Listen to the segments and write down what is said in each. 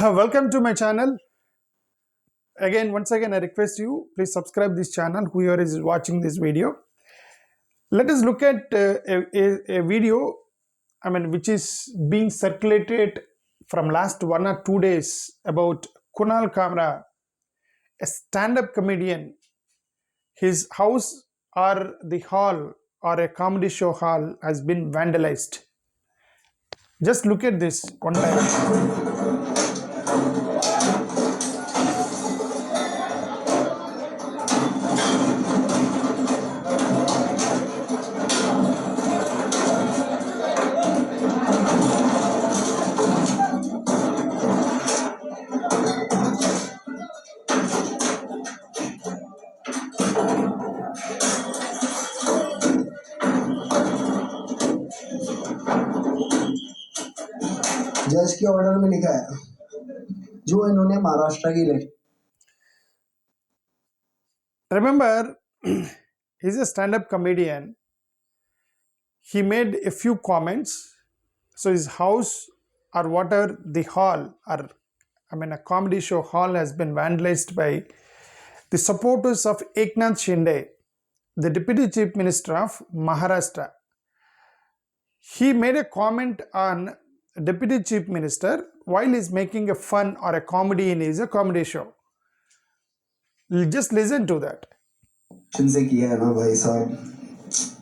Welcome to my channel. Once again, I request you please subscribe this channel. Whoever is watching this video, let us look at a video. Which is being circulated from last 1 or 2 days about Kunal Kamra, a stand-up comedian. His house or the hall or a comedy show hall has been vandalized. Just look at this one time. जज के order में लिखा है जो इन्होंने महाराष्ट्र की लिखी। Remember, he's a stand-up comedian. He made a few comments. So his house or whatever the hall or a comedy show hall has been vandalized by the supporters of Eknath Shinde, the Deputy Chief Minister of Maharashtra. He made a comment on Deputy Chief Minister while he's making a fun or a comedy in his comedy show. Just listen to that. से किया है ना भाई साहब,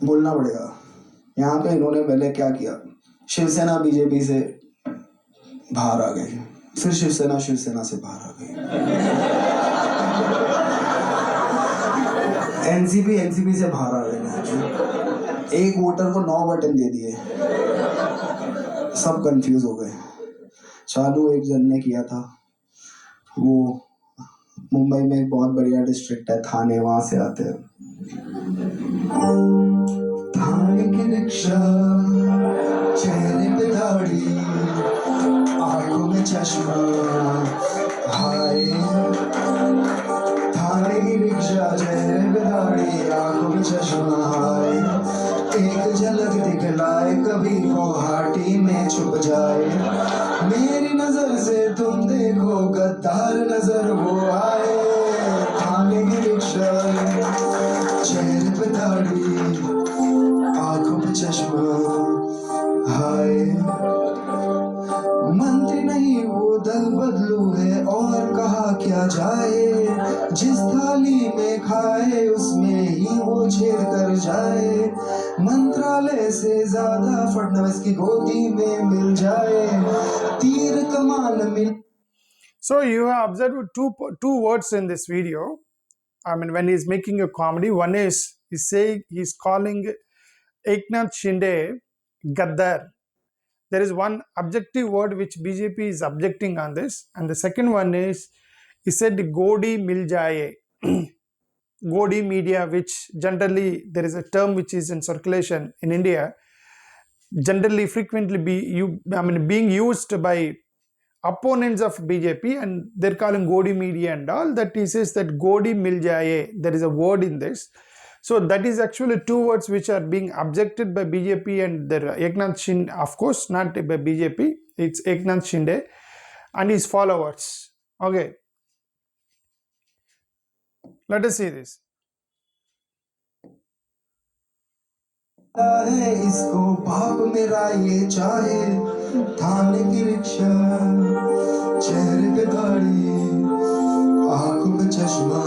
बोलना पड़ेगा। यहाँ पे इन्होंने पहले क्या किया, शिवसेना बीजेपी से बाहर आ गई, फिर शिवसेना से बाहर आ गई, एनसीपी से बाहर आ गए, एक वोटर को 9 बटन दे दिए, सब कंफ्यूज हो गए। चालू एक जन ने किया था, वो मुंबई में एक बहुत बढ़िया डिस्ट्रिक्ट है थाने, वहां से आते हैं। थाने की रिक्शा, चेहरे पे दाढ़ी, आंखों में चश्मा, हाय। थाने की रिक्शा, चेहरे पे दाढ़ी, आंखों में चश्मा, हाय। एक झलक दिखलाए कभी गुवाहाटी में छुप जाए, मेरी नजर से तुम देखो गद्दार नजर वो आए। थाने की रिक्शा, चेहरे पे दाढ़ी, आंखों पे चश्मा, हाय। मंत्री नहीं वो दल बदलू है और कहा क्या जाए, जिस थाली में खाए उसमें ही वो छेद कर जाए। मंत्रालय से ज्यादा फडणवीस की गोदी में मिल जाए, तीर कमान मिल। So you have observed two words in this video. When he's making a comedy, one is he's calling Eknath Shinde Gaddar. There is one objective word which BJP is objecting on this, and the second one is he said Godi Mil Jaye. Godi media, which generally there is a term which is in circulation in India, generally frequently being used by opponents of BJP, and they're calling Godi media and all that. He says that Godi Mil Jaye, there is a word in this. So that is actually two words which are being objected by BJP and the Eknath Shinde, of course not by BJP, it's Eknath Shinde and his followers. Okay, let us see this. है इसको बाप मेरा ये चाहे, थाने की rickshaw, चेहरे पे दाढ़ी, आंखों पे चश्मा,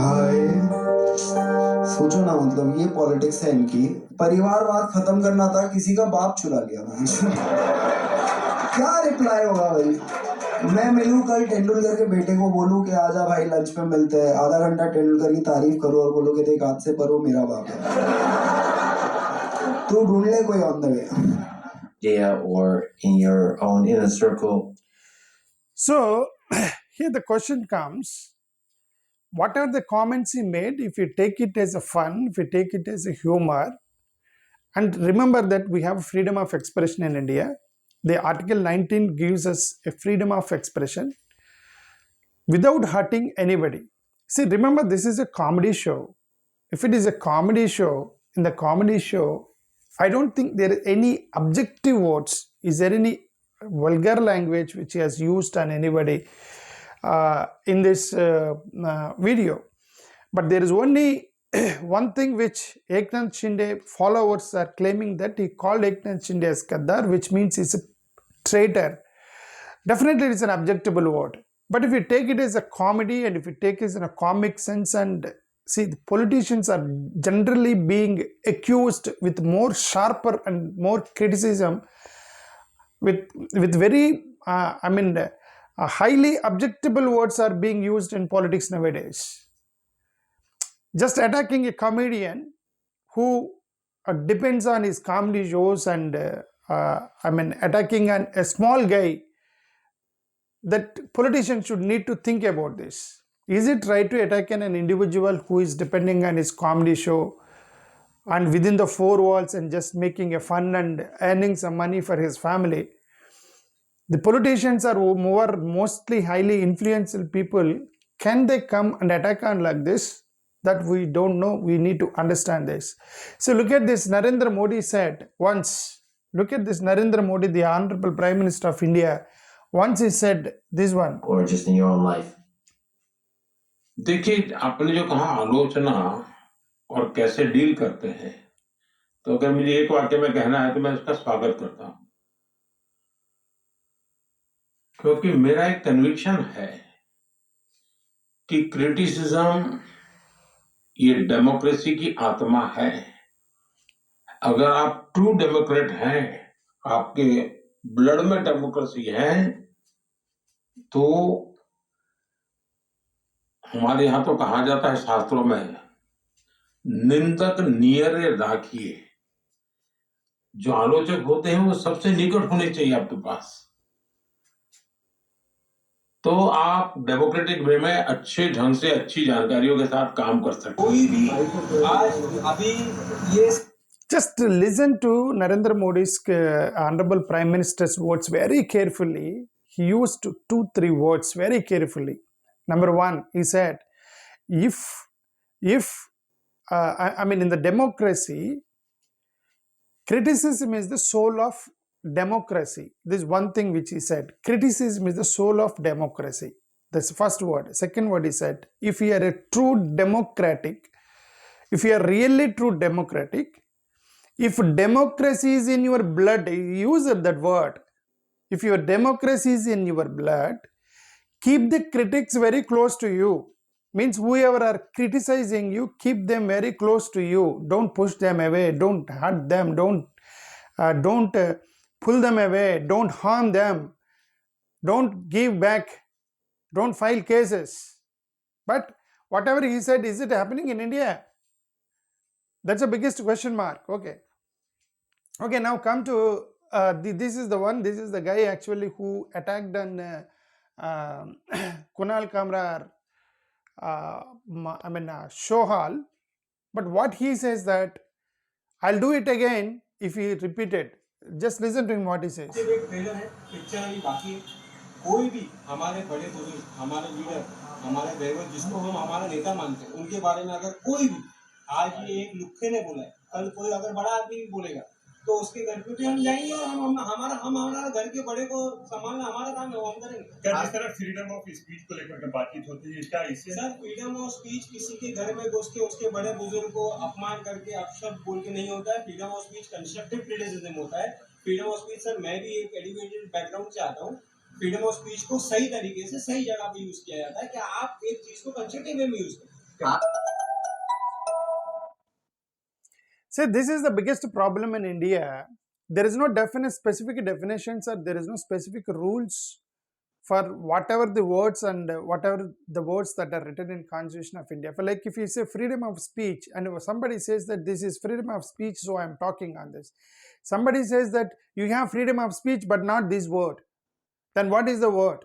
हाय। सोचो ना, मतलब ये पॉलिटिक्स है इनकी। परिवारवाद खत्म करना था, किसी का बाप चुरा लिया। क्या रिप्लाई होगा भाई? मैं मिलूं कल तेंदुलकर के बेटे को, बोलूं कि आजा भाई लंच पे मिलते हैं, आधा घंटा तेंदुलकर की तारीफ करो और बोलो कि देख हाथ से परो मेरा बाप है, तू ढूंढ ले कोई on the way. Yeah, or in your own inner circle. So here the question comes, what are the comments he made? If you take it as a fun, if you take it as a humor, and remember that we have freedom of expression in India. The Article 19 gives us a freedom of expression without hurting anybody. See, remember, this is a comedy show. If it is a comedy show, in the comedy show, I don't think there are any objective words. Is there any vulgar language which he has used on anybody in this video. But there is only one thing which Eknath Shinde followers are claiming, that he called Eknath Shinde as Gaddar, which means he's a traitor. Definitely it is an objectable word. But if you take it as a comedy and if you take it in a comic sense, and see, the politicians are generally being accused with more sharper and more criticism, with very highly objectable words are being used in politics nowadays. Just attacking a comedian who depends on his comedy shows, and attacking a small guy, that politicians should need to think about this. Is it right to attack an individual who is depending on his comedy show and within the four walls and just making a fun and earning some money for his family? The politicians are mostly highly influential people. Can they come and attack on like this? That we don't know. We need to understand this. So look at this. Narendra Modi said once, look at this Narendra Modi, the Honorable Prime Minister of India. Once he said this one. Or just in your own life? देखिए, आपने जो कहा आलोचना और कैसे deal करते हैं, तो अगर मुझे एक वाक्य में कहना है तो मैं उसका स्वागत करता हूं, क्योंकि मेरा एक कन्विक्शन है कि क्रिटिसिज्म ये डेमोक्रेसी की आत्मा है। अगर आप ट्रू डेमोक्रेट हैं, आपके ब्लड में डेमोक्रेसी है, तो हमारे यहां तो कहा जाता है शास्त्रों में, निंदक नियरे राखिए। जो आलोचक होते हैं वो सबसे निकट होने चाहिए आपके पास, तो आप डेमोक्रेटिक वे में अच्छे ढंग से अच्छी जानकारियों के साथ काम कर सकते हैं। कोई भी आज अभी ये Just listen to Narendra Modi's Honorable Prime Minister's words very carefully. He used 2-3 words very carefully. Number one, he said, if in the democracy, criticism is the soul of democracy. This is one thing which he said. Criticism is the soul of democracy. That's the first word. Second word, he said, if you are a true democratic, if you are really true democratic, if democracy is in your blood, use that word. If your democracy is in your blood, keep the critics very close to you. Means whoever are criticizing you, keep them very close to you. Don't push them away. Don't hurt them. Don't pull them away. Don't harm them. Don't give back. Don't file cases. But whatever he said, is it happening in India? That's the biggest question mark. Okay, now come to this is the one. This is the guy actually who attacked on Kunal Kamrar show hall. But what he says that I'll do it again if he repeated. Just listen to him what he says. कोई भी हमारे बड़े बुजुर्ग, हमारे leader, हमारे दैवत जिसको हम हमारा नेता मानते हैं, उनके बारे में अगर कोई भी आज ये एक लुक्खे ने बोला है, कल कोई अगर बड़ा आदमी भी बोलेगा तो उसके घर पे हम जाएंगे और हम हमारा घर के बड़े को संभालना हमारा काम है, वो हम करेंगे। क्या जिस तरह फ्रीडम ऑफ स्पीच को लेकर के बातचीत होती है, क्या इससे सर फ्रीडम ऑफ स्पीच किसी के घर में घुस के उसके बड़े बुजुर्ग को अपमान करके अपशब्द बोल के नहीं होता है। Freedom of speech constructive criticism होता है। फ्रीडम ऑफ स्पीच सर, मैं भी एक एजुकेटेड बैकग्राउंड से आता हूँ। फ्रीडम ऑफ स्पीच को सही तरीके से सही जगह पे यूज किया जाता है कि आप एक चीज को कंस्ट्रक्टिव वे में यूज करें। See, this is the biggest problem in India. There is no definite specific definitions, or there is no specific rules for whatever the words and whatever the words that are written in Constitution of India. For like if you say freedom of speech and somebody says that this is freedom of speech, so I am talking on this. Somebody says that you have freedom of speech but not this word. Then what is the word?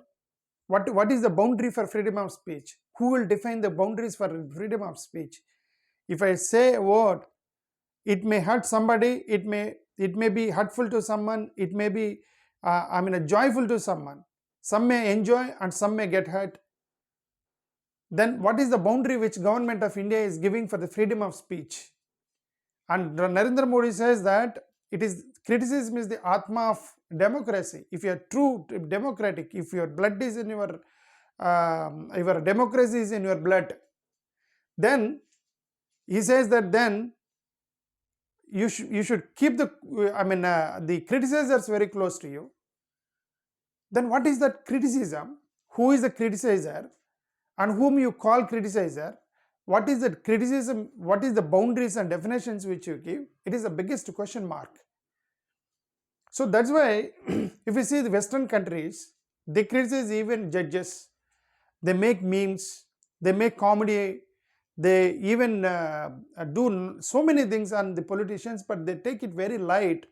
What is the boundary for freedom of speech? Who will define the boundaries for freedom of speech? If I say a word, it may hurt somebody, it may be hurtful to someone, it may be joyful to someone. Some may enjoy and some may get hurt. Then what is the boundary which government of India is giving for the freedom of speech? And Narendra Modi says that It is criticism is the atma of democracy. If you are true democratic, if your blood is in your democracy is in your blood, then he says that then you should keep the the criticizers very close to you. Then what is that criticism? Who is the criticizer and whom you call criticizer? What is that criticism? What is the boundaries and definitions which you give? It is the biggest question mark. So that's why if you see the Western countries, they criticize even judges, they make memes, they make comedy, they even do so many things on the politicians, but they take it very light,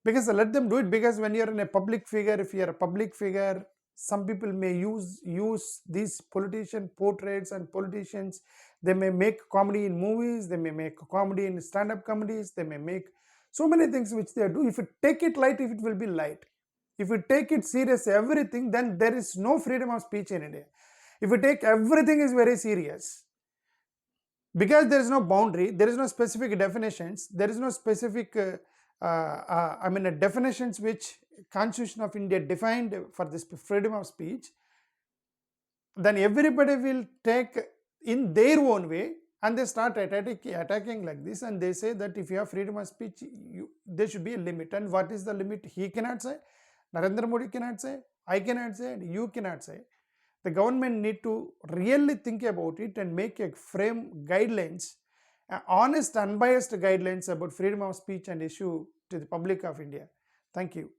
because let them do it. Because when you're in a public figure, if you're a public figure, some people may use these politician portraits and politicians. They may make comedy in movies, they may make comedy in stand-up comedies, they may make so many things which they do. If you take it light, if it will be light. If you take it serious, everything, then there is no freedom of speech in India. If you take everything is very serious, because there is no boundary, there is no specific definitions, there is no specific definitions which Constitution of India defined for this freedom of speech, then everybody will take in their own way, and they start attacking like this, and they say that if you have freedom of speech, there should be a limit. And what is the limit? He cannot say, Narendra Modi cannot say, I cannot say, and you cannot say. The government need to really think about it and make a frame guidelines, honest, unbiased guidelines about freedom of speech and issue to the public of India. Thank you.